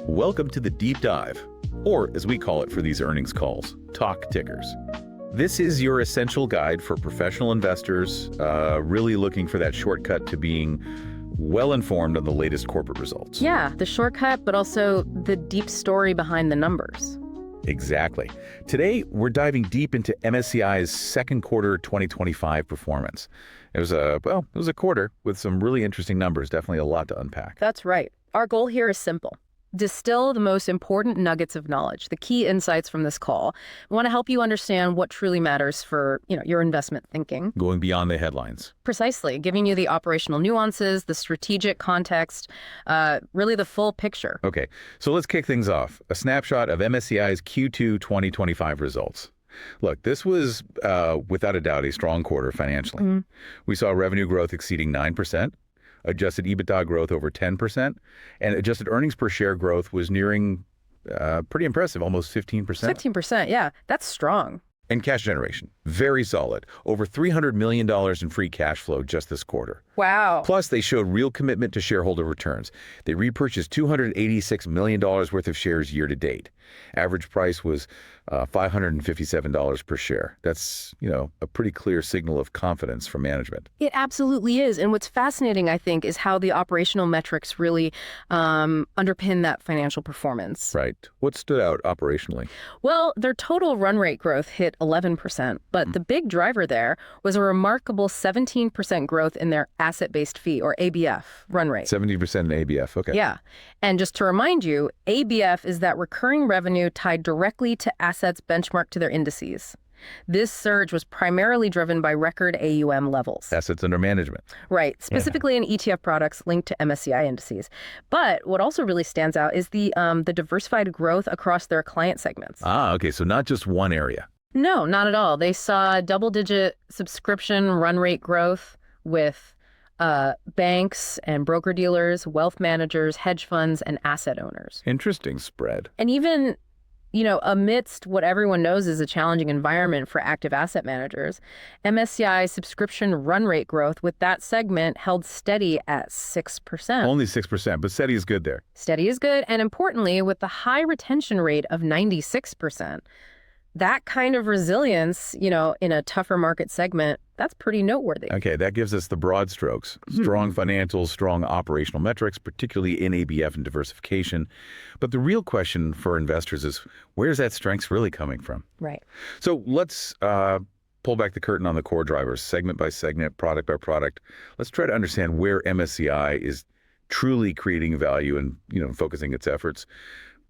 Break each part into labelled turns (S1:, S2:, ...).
S1: Welcome to the Deep Dive, or as we call it for these earnings calls, Talk Tickers. This is your essential guide for professional investors really looking for that shortcut to being well-informed on the latest corporate results.
S2: Yeah, the shortcut, but also the deep story behind the numbers.
S1: Exactly. Today, we're diving deep into MSCI's second quarter 2025 performance. It was a quarter with some really interesting numbers, definitely a lot to unpack.
S2: That's right. Our goal here is simple. Distill the most important nuggets of knowledge, the key insights from this call. We want to help you understand what truly matters for, your investment thinking.
S1: Going beyond the headlines.
S2: Precisely, giving you the operational nuances, the strategic context, really the full picture.
S1: Okay, so let's kick things off. A snapshot of MSCI's Q2 2025 results. Look, this was, without a doubt, a strong quarter financially.
S2: Mm-hmm.
S1: We saw revenue growth exceeding 9%, adjusted EBITDA growth over 10%, and adjusted earnings per share growth was nearing pretty impressive, almost 15%.
S2: 15%, yeah, that's strong.
S1: And cash generation, very solid. Over $300 million in free cash flow just this quarter.
S2: Wow.
S1: Plus, they showed real commitment to shareholder returns. They repurchased $286 million worth of shares year to date. Average price was $557 per share. That's, a pretty clear signal of confidence from management.
S2: It absolutely is. And what's fascinating, I think, is how the operational metrics really underpin that financial performance.
S1: Right. What stood out operationally?
S2: Well, their total run rate growth hit 11%, but the big driver there was a remarkable 17% growth in their asset-based fee, or ABF, run rate.
S1: 70% in ABF, okay.
S2: Yeah. And just to remind you, ABF is that recurring revenue tied directly to assets benchmarked to their indices. This surge was primarily driven by record AUM levels.
S1: Assets under management.
S2: Right, specifically in ETF products linked to MSCI indices. But what also really stands out is the diversified growth across their client segments.
S1: Ah, okay, so not just one area.
S2: No, not at all. They saw double-digit subscription run rate growth with banks and broker-dealers, wealth managers, hedge funds, and asset owners.
S1: Interesting spread.
S2: And even, amidst what everyone knows is a challenging environment for active asset managers, MSCI subscription run rate growth with that segment held steady at 6%.
S1: Only 6%, but steady is good there.
S2: Steady is good, and importantly, with the high retention rate of 96%. That kind of resilience, in a tougher market segment, that's pretty noteworthy.
S1: Okay, that gives us the broad strokes. Strong financials, strong operational metrics, particularly in ABF and diversification. But the real question for investors is, where's that strength really coming from?
S2: Right.
S1: So let's pull back the curtain on the core drivers, segment by segment, product by product. Let's try to understand where MSCI is truly creating value and, focusing its efforts.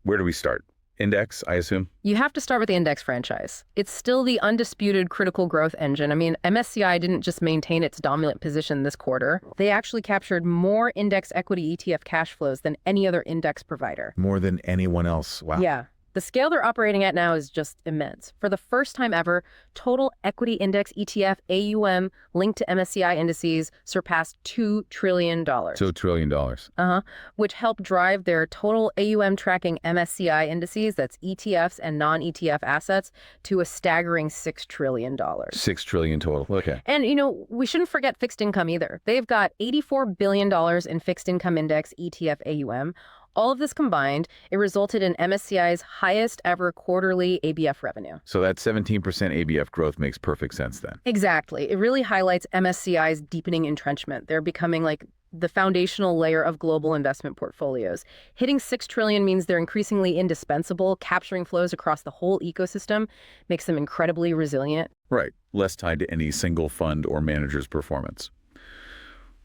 S1: Where do we start? Index, I assume?
S2: You have to start with the index franchise. It's still the undisputed critical growth engine. I mean, MSCI didn't just maintain its dominant position this quarter. They actually captured more index equity ETF cash flows than any other index provider.
S1: More than anyone else. Wow.
S2: Yeah. The scale they're operating at now is just immense. For the first time ever, total equity index ETF AUM linked to MSCI indices surpassed $2 trillion.
S1: $2 trillion.
S2: Which helped drive their total AUM tracking MSCI indices, that's ETFs and non-ETF assets, to a staggering $6 trillion.
S1: $6 trillion total. Okay.
S2: And, we shouldn't forget fixed income either. They've got $84 billion in fixed income index ETF AUM. All of this combined, it resulted in MSCI's highest ever quarterly ABF revenue.
S1: So that 17% ABF growth makes perfect sense then.
S2: Exactly. It really highlights MSCI's deepening entrenchment. They're becoming like the foundational layer of global investment portfolios. Hitting $6 trillion means they're increasingly indispensable. Capturing flows across the whole ecosystem makes them incredibly resilient.
S1: Right. Less tied to any single fund or manager's performance.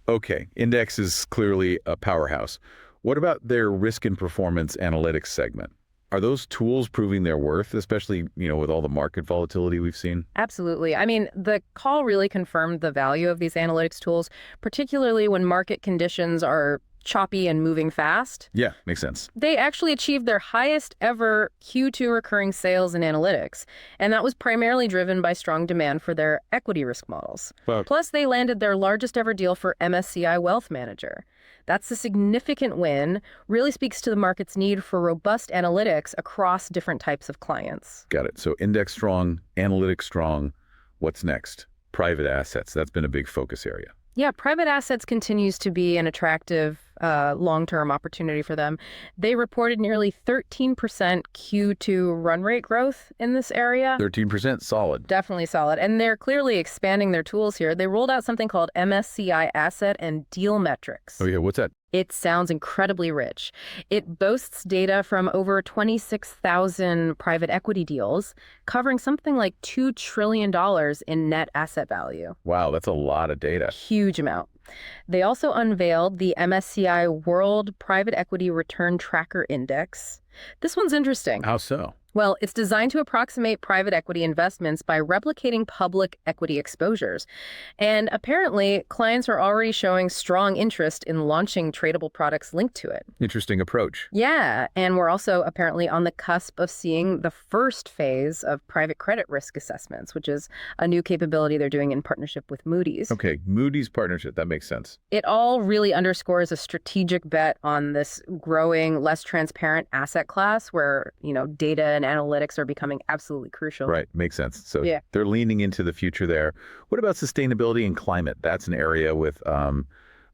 S1: Okay. Index is clearly a powerhouse. What about their risk and performance analytics segment? Are those tools proving their worth, especially, with all the market volatility we've seen?
S2: Absolutely. I mean, the call really confirmed the value of these analytics tools, particularly when market conditions are choppy and moving fast.
S1: Yeah, makes sense.
S2: They actually achieved their highest ever Q2 recurring sales in analytics, and that was primarily driven by strong demand for their equity risk models.
S1: Wow.
S2: Plus, they landed their largest ever deal for MSCI Wealth Manager. That's a significant win, really speaks to the market's need for robust analytics across different types of clients.
S1: Got it. So index strong, analytics strong. What's next? Private assets. That's been a big focus area.
S2: Yeah, private assets continues to be an attractive long-term opportunity for them. They reported nearly 13% Q2 run rate growth in this area.
S1: 13%, solid.
S2: Definitely solid. And they're clearly expanding their tools here. They rolled out something called MSCI Asset and Deal Metrics.
S1: Oh yeah, what's that?
S2: It sounds incredibly rich. It boasts data from over 26,000 private equity deals, covering something like $2 trillion in net asset value.
S1: Wow, that's a lot of data.
S2: Huge amount. They also unveiled the MSCI World Private Equity Return Tracker Index. This one's interesting.
S1: How so?
S2: Well, it's designed to approximate private equity investments by replicating public equity exposures. And apparently, clients are already showing strong interest in launching tradable products linked to it.
S1: Interesting approach.
S2: Yeah, and we're also apparently on the cusp of seeing the first phase of private credit risk assessments, which is a new capability they're doing in partnership with Moody's.
S1: Okay, Moody's partnership, that makes sense.
S2: It all really underscores a strategic bet on this growing, less transparent asset class where, data and analytics are becoming absolutely crucial.
S1: Right, makes sense. So
S2: yeah,
S1: they're leaning into the future there. What about sustainability and climate? That's an area with a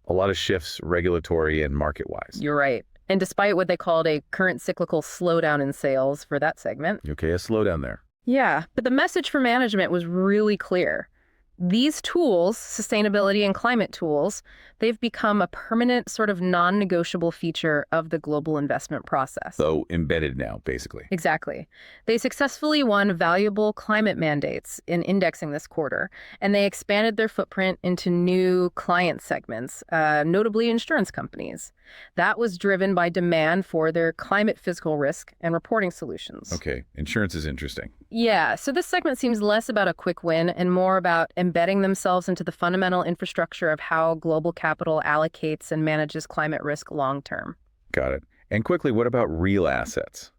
S1: lot of shifts regulatory and market-wise.
S2: You're right. And despite what they called a current cyclical slowdown in sales for that segment.
S1: Okay, a slowdown there.
S2: Yeah, but the message for management was really clear. These tools, sustainability and climate tools, they've become a permanent sort of non-negotiable feature of the global investment process.
S1: So embedded now, basically.
S2: Exactly. They successfully won valuable climate mandates in indexing this quarter, and they expanded their footprint into new client segments, notably insurance companies. That was driven by demand for their climate physical risk and reporting solutions.
S1: Okay, insurance is interesting.
S2: Yeah, so this segment seems less about a quick win and more about embedding themselves into the fundamental infrastructure of how global capital allocates and manages climate risk long term.
S1: Got it. And quickly, what about real assets?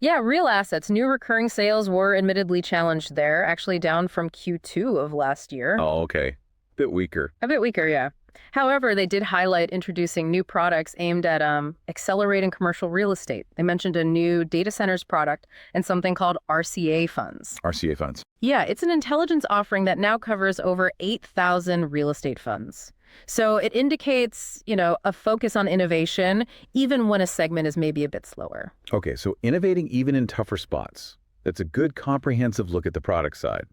S2: Yeah, real assets. New recurring sales were admittedly challenged there, actually down from Q2 of last year.
S1: Oh, okay. Bit weaker.
S2: A bit weaker, yeah. However, they did highlight introducing new products aimed at accelerating commercial real estate. They mentioned a new data centers product and something called RCA funds.
S1: RCA funds.
S2: Yeah, it's an intelligence offering that now covers over 8,000 real estate funds. So it indicates, a focus on innovation, even when a segment is maybe a bit slower.
S1: Okay, so innovating even in tougher spots. That's a good comprehensive look at the product side.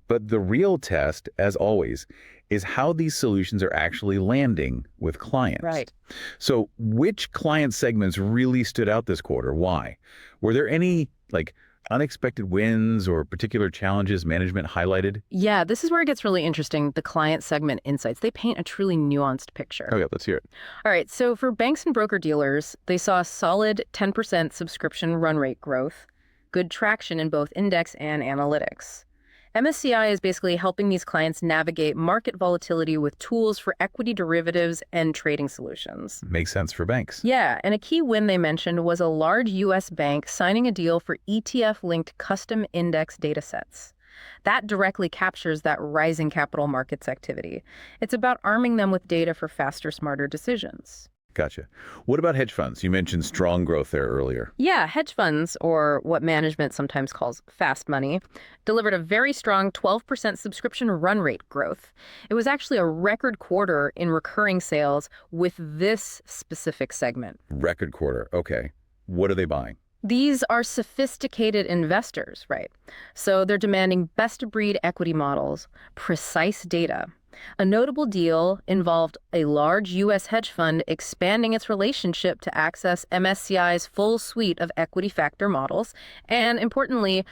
S1: But the real test, as always, is how these solutions are actually landing with clients.
S2: Right.
S1: So which client segments really stood out this quarter? Why? Were there any, unexpected wins or particular challenges management highlighted?
S2: Yeah, this is where it gets really interesting, the client segment insights. They paint a truly nuanced picture.
S1: Okay, let's hear it.
S2: All right, so for banks and broker-dealers, they saw a solid 10% subscription run rate growth, good traction in both index and analytics. MSCI is basically helping these clients navigate market volatility with tools for equity derivatives and trading solutions.
S1: Makes sense for banks.
S2: Yeah, and a key win they mentioned was a large U.S. bank signing a deal for ETF-linked custom index datasets. That directly captures that rising capital markets activity. It's about arming them with data for faster, smarter decisions.
S1: Gotcha. What about hedge funds? You mentioned strong growth there earlier.
S2: Yeah, hedge funds, or what management sometimes calls fast money, delivered a very strong 12% subscription run rate growth. It was actually a record quarter in recurring sales with this specific segment.
S1: Record quarter. Okay. What are they buying?
S2: These are sophisticated investors, right? So they're demanding best-of-breed equity models, precise data. A notable deal involved a large U.S. hedge fund expanding its relationship to access MSCI's full suite of equity factor models, and importantly,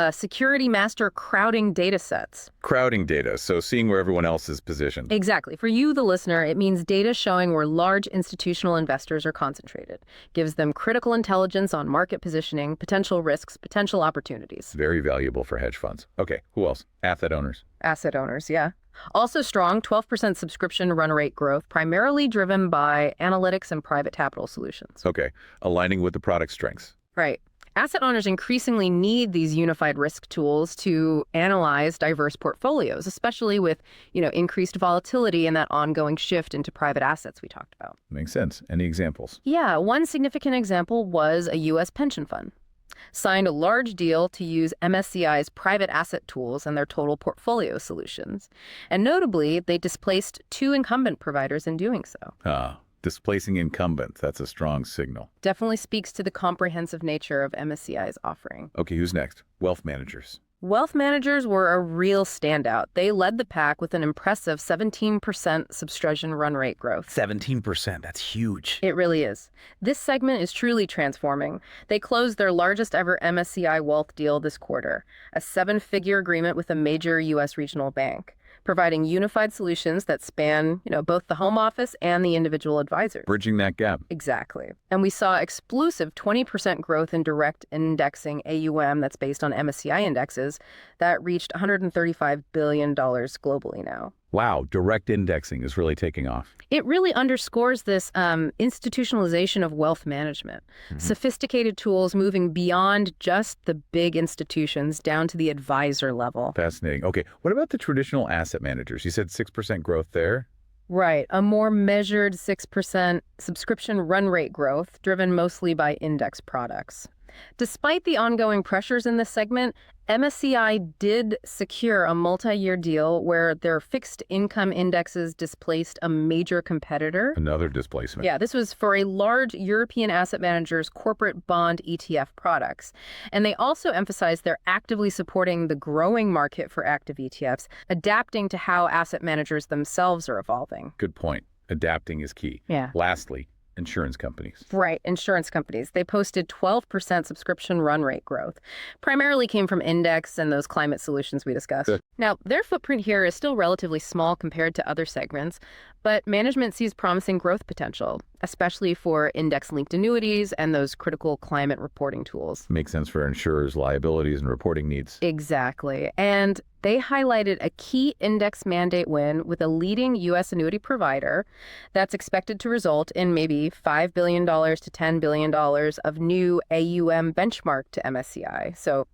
S2: security master crowding data sets.
S1: Crowding data, so seeing where everyone else is positioned.
S2: Exactly. For you, the listener, it means data showing where large institutional investors are concentrated. Gives them critical intelligence on market positioning, potential risks, potential opportunities.
S1: Very valuable for hedge funds. Okay, who else? Asset owners.
S2: Asset owners, yeah. Also strong, 12% subscription run rate growth, primarily driven by analytics and private capital solutions.
S1: Okay, aligning with the product strengths.
S2: Right. Asset owners increasingly need these unified risk tools to analyze diverse portfolios, especially with, increased volatility and that ongoing shift into private assets we talked about.
S1: Makes sense. Any examples?
S2: Yeah, one significant example was a U.S. pension fund. Signed a large deal to use MSCI's private asset tools and their total portfolio solutions. And notably, they displaced 2 incumbent providers in doing so.
S1: Displacing incumbents, that's a strong signal.
S2: Definitely speaks to the comprehensive nature of MSCI's offering.
S1: Okay, who's next? Wealth managers.
S2: Wealth managers were a real standout. They led the pack with an impressive 17% subscription run rate growth.
S1: 17%, that's huge.
S2: It really is. This segment is truly transforming. They closed their largest ever MSCI wealth deal this quarter, a 7-figure agreement with a major U.S. regional bank, providing unified solutions that span, both the home office and the individual advisor.
S1: Bridging that gap.
S2: Exactly. And we saw explosive 20% growth in direct indexing AUM that's based on MSCI indexes that reached $135 billion globally now.
S1: Wow, direct indexing is really taking off.
S2: It really underscores this institutionalization of wealth management. Sophisticated tools moving beyond just the big institutions down to the advisor level.
S1: Fascinating. Okay, what about the traditional asset managers? You said 6% growth there?
S2: Right, a more measured 6% subscription run rate growth driven mostly by index products. Despite the ongoing pressures in this segment, MSCI did secure a multi-year deal where their fixed income indexes displaced a major competitor.
S1: Another displacement.
S2: Yeah, this was for a large European asset manager's corporate bond ETF products. And they also emphasized they're actively supporting the growing market for active ETFs, adapting to how asset managers themselves are evolving.
S1: Good point. Adapting is key.
S2: Yeah.
S1: Lastly, insurance companies.
S2: Right, insurance companies. They posted 12% subscription run rate growth. Primarily came from index and those climate solutions we discussed.
S1: Good.
S2: Now, their footprint here is still relatively small compared to other segments, but management sees promising growth potential, especially for index-linked annuities and those critical climate reporting tools.
S1: Makes sense for insurers' liabilities and reporting needs.
S2: Exactly. And they highlighted a key index mandate win with a leading U.S. annuity provider that's expected to result in maybe $5 billion to $10 billion of new AUM benchmark to MSCI. So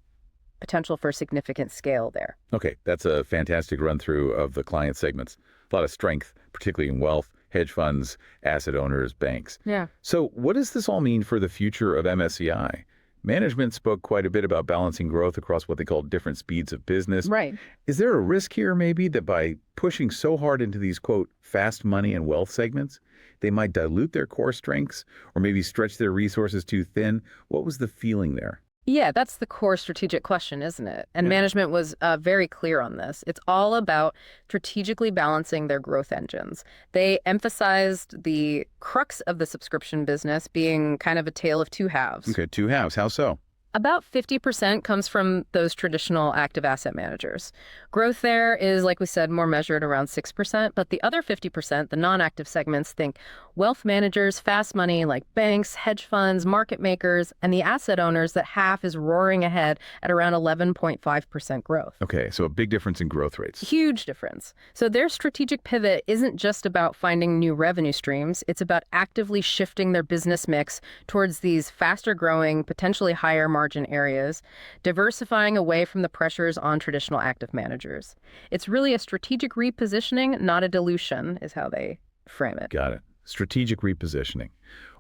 S2: potential for significant scale there.
S1: Okay, that's a fantastic run-through of the client segments. A lot of strength, particularly in wealth, hedge funds, asset owners, banks.
S2: Yeah.
S1: So what does this all mean for the future of MSCI? Management spoke quite a bit about balancing growth across what they call different speeds of business.
S2: Right.
S1: Is there a risk here maybe that by pushing so hard into these, quote, fast money and wealth segments, they might dilute their core strengths or maybe stretch their resources too thin? What was the feeling there?
S2: Yeah, that's the core strategic question, isn't it? And management was very clear on this. It's all about strategically balancing their growth engines. They emphasized the crux of the subscription business being kind of a tale of two halves.
S1: Okay, two halves. How so?
S2: About 50% comes from those traditional active asset managers. Growth there is, like we said, more measured around 6%, but the other 50%, the non-active segments, think wealth managers, fast money like banks, hedge funds, market makers, and the asset owners, that half is roaring ahead at around 11.5% growth.
S1: Okay, so a big difference in growth rates.
S2: Huge difference. So their strategic pivot isn't just about finding new revenue streams. It's about actively shifting their business mix towards these faster growing, potentially higher margin areas, diversifying away from the pressures on traditional active managers. It's really a strategic repositioning, not a dilution, is how they frame it.
S1: Got it. Strategic repositioning.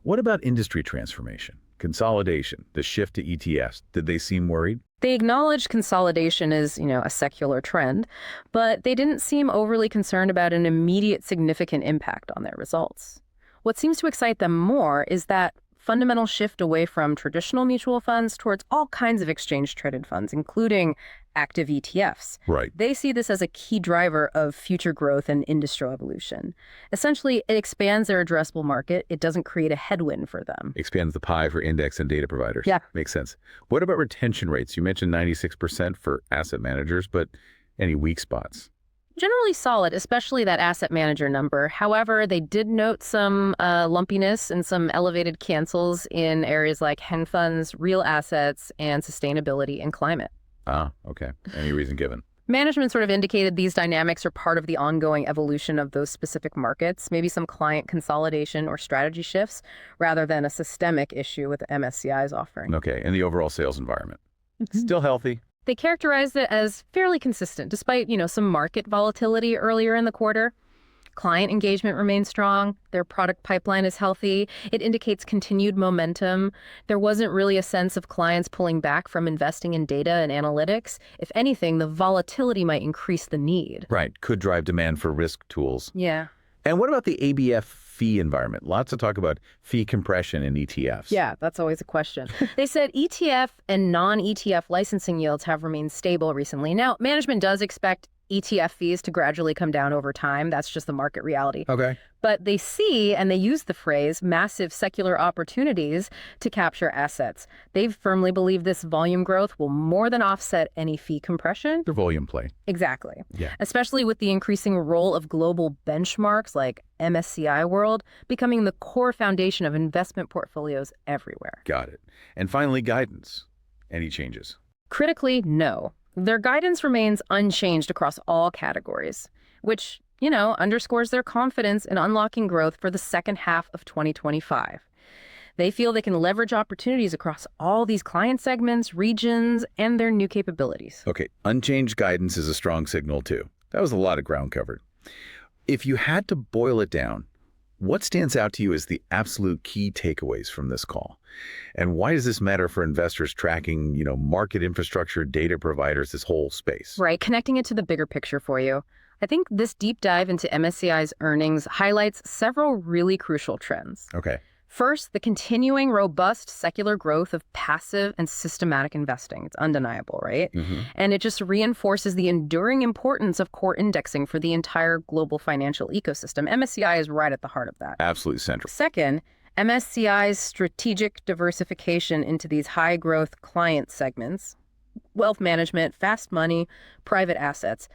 S1: What about industry transformation, consolidation, the shift to ETFs? Did they seem worried?
S2: They acknowledged consolidation is, a secular trend, but they didn't seem overly concerned about an immediate significant impact on their results. What seems to excite them more is that fundamental shift away from traditional mutual funds towards all kinds of exchange-traded funds, including active ETFs.
S1: Right.
S2: They see this as a key driver of future growth and industry evolution. Essentially, it expands their addressable market. It doesn't create a headwind for them.
S1: Expands the pie for index and data providers.
S2: Yeah.
S1: Makes sense. What about retention rates? You mentioned 96% for asset managers, but any weak spots?
S2: Generally solid, especially that asset manager number. However, they did note some lumpiness and some elevated cancels in areas like hedge funds, real assets, and sustainability and climate.
S1: Ah, okay. Any reason given?
S2: Management sort of indicated these dynamics are part of the ongoing evolution of those specific markets, maybe some client consolidation or strategy shifts, rather than a systemic issue with MSCI's offering.
S1: Okay, and the overall sales environment? Still healthy?
S2: They characterized it as fairly consistent, despite, some market volatility earlier in the quarter. Client engagement remains strong. Their product pipeline is healthy. It indicates continued momentum. There wasn't really a sense of clients pulling back from investing in data and analytics. If anything, the volatility might increase the need.
S1: Right. Could drive demand for risk tools.
S2: Yeah.
S1: And what about the ABF fee environment? Lots of talk about fee compression in ETFs.
S2: Yeah, that's always a question. They said ETF and non-ETF licensing yields have remained stable recently. Now, management does expect ETF fees to gradually come down over time. That's just the market reality.
S1: Okay.
S2: But they see, and they use the phrase, massive secular opportunities to capture assets. They firmly believe this volume growth will more than offset any fee compression.
S1: The volume play.
S2: Exactly.
S1: Yeah.
S2: Especially with the increasing role of global benchmarks like MSCI World becoming the core foundation of investment portfolios everywhere.
S1: Got it. And finally, guidance. Any changes?
S2: Critically, no. Their guidance remains unchanged across all categories, which, underscores their confidence in unlocking growth for the second half of 2025. They feel they can leverage opportunities across all these client segments, regions, and their new capabilities.
S1: Okay, unchanged guidance is a strong signal too. That was a lot of ground covered. If you had to boil it down, what stands out to you as the absolute key takeaways from this call? And why does this matter for investors tracking, market infrastructure, data providers, this whole space?
S2: Right, connecting it to the bigger picture for you. I think this deep dive into MSCI's earnings highlights several really crucial trends.
S1: Okay.
S2: First, the continuing robust secular growth of passive and systematic investing. It's undeniable, right?
S1: Mm-hmm.
S2: And it just reinforces the enduring importance of core indexing for the entire global financial ecosystem. MSCI is right at the heart of that.
S1: Absolutely central.
S2: Second, MSCI's strategic diversification into these high-growth client segments, wealth management, fast money, private assets.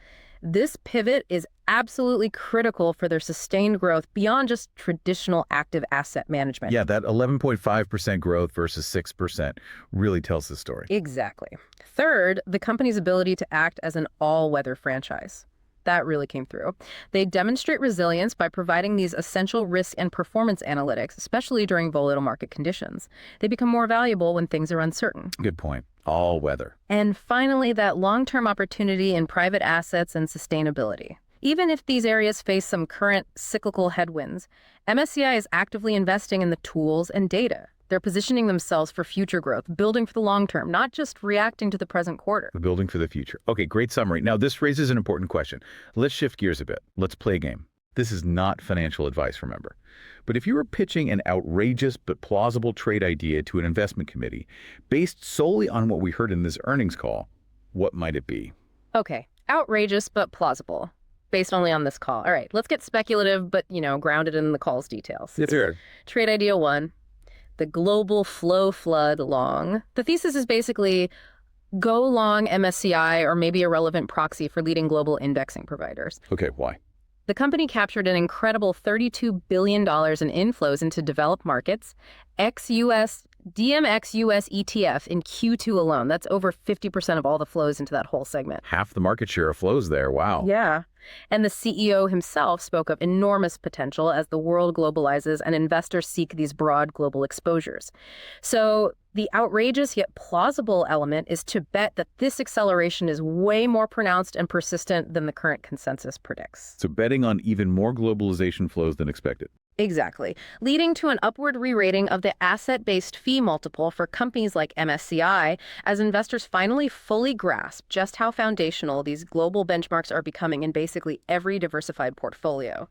S2: This pivot is absolutely critical for their sustained growth beyond just traditional active asset management.
S1: Yeah, that 11.5% growth versus 6% really tells the story.
S2: Exactly. Third, the company's ability to act as an all-weather franchise. That really came through. They demonstrate resilience by providing these essential risk and performance analytics, especially during volatile market conditions. They become more valuable when things are uncertain.
S1: Good point. All weather.
S2: And finally, that long-term opportunity in private assets and sustainability. Even if these areas face some current cyclical headwinds, MSCI is actively investing in the tools and data. They're positioning themselves for future growth, building for the long term, not just reacting to the present quarter.
S1: The building for the future. Okay, great summary. Now, this raises an important question. Let's shift gears a bit. Let's play a game. This is not financial advice, remember. But if you were pitching an outrageous but plausible trade idea to an investment committee based solely on what we heard in this earnings call, what might it be?
S2: Okay, outrageous but plausible, based only on this call. All right, let's get speculative but, grounded in the call's details.
S1: It's here.
S2: Trade idea one, the global flow flood long. The thesis is basically go long MSCI or maybe a relevant proxy for leading global indexing providers.
S1: Okay, why?
S2: The company captured an incredible $32 billion in inflows into developed markets, ex-US, DMX-US ETF in Q2 alone. That's over 50% of all the flows into that whole segment.
S1: Half the market share of flows there. Wow.
S2: Yeah. And the CEO himself spoke of enormous potential as the world globalizes and investors seek these broad global exposures. So the outrageous yet plausible element is to bet that this acceleration is way more pronounced and persistent than the current consensus predicts.
S1: So betting on even more globalization flows than expected.
S2: Exactly, leading to an upward re-rating of the asset-based fee multiple for companies like MSCI as investors finally fully grasp just how foundational these global benchmarks are becoming in basically every diversified portfolio.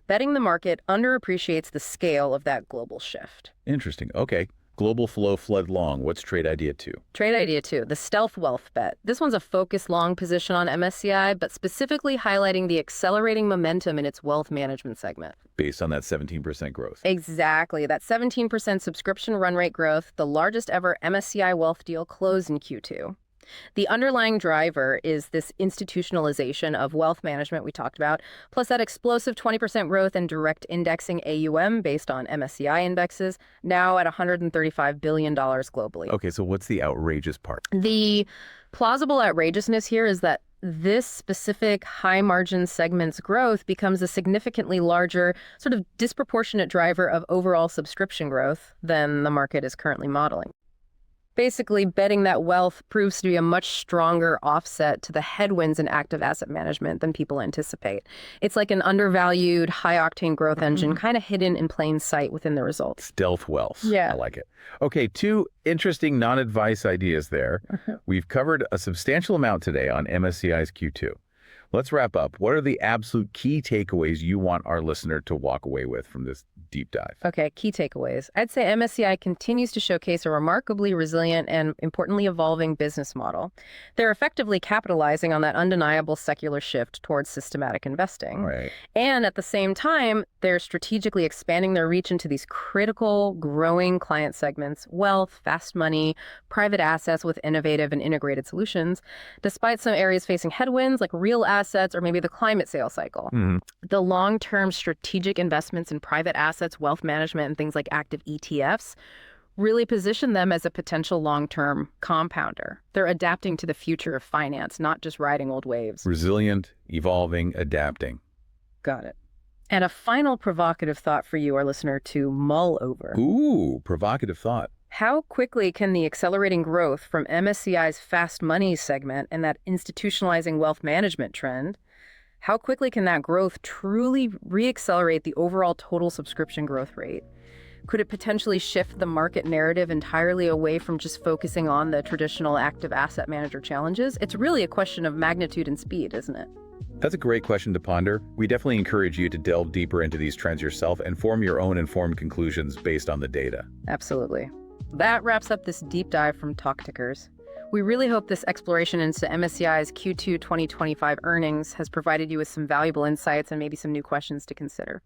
S2: Betting the market underappreciates the scale of that global shift.
S1: Interesting. Okay. Global flow flood long. What's trade idea two?
S2: Trade idea two, the stealth wealth bet. This one's a focused long position on MSCI, but specifically highlighting the accelerating momentum in its wealth management segment.
S1: Based on that 17% growth.
S2: Exactly. That 17% subscription run rate growth, the largest ever MSCI wealth deal closed in Q2. The underlying driver is this institutionalization of wealth management we talked about, plus that explosive 20% growth in direct indexing AUM based on MSCI indexes, now at $135 billion globally.
S1: Okay, so what's the outrageous part?
S2: The plausible outrageousness here is that this specific high-margin segment's growth becomes a significantly larger, sort of disproportionate driver of overall subscription growth than the market is currently modeling. Basically, betting that wealth proves to be a much stronger offset to the headwinds in active asset management than people anticipate. It's like an undervalued, high-octane growth engine, kind of hidden in plain sight within the results.
S1: Stealth wealth.
S2: Yeah.
S1: I like it. Okay, two interesting non-advice ideas there. We've covered a substantial amount today on MSCI's Q2. Let's wrap up. What are the absolute key takeaways you want our listener to walk away with from this deep dive?
S2: Okay, key takeaways. I'd say MSCI continues to showcase a remarkably resilient and, importantly, evolving business model. They're effectively capitalizing on that undeniable secular shift towards systematic investing.
S1: Right.
S2: And at the same time, they're strategically expanding their reach into these critical, growing client segments: wealth, fast money, private assets with innovative and integrated solutions, despite some areas facing headwinds like real assets or maybe the climate sales cycle. The long-term strategic investments in private assets, wealth management, and things like active ETFs really position them as a potential long-term compounder. They're adapting to the future of finance, not just riding old waves.
S1: Resilient, evolving, adapting.
S2: Got it. And a final provocative thought for you, our listener, to mull over.
S1: Ooh, provocative thought.
S2: How quickly can the accelerating growth from MSCI's fast money segment and that institutionalizing wealth management trend, how quickly can that growth truly reaccelerate the overall total subscription growth rate? Could it potentially shift the market narrative entirely away from just focusing on the traditional active asset manager challenges? It's really a question of magnitude and speed, isn't it?
S1: That's a great question to ponder. We definitely encourage you to delve deeper into these trends yourself and form your own informed conclusions based on the data.
S2: Absolutely. That wraps up this deep dive from Talk Tickers. We really hope this exploration into MSCI's Q2 2025 earnings has provided you with some valuable insights and maybe some new questions to consider.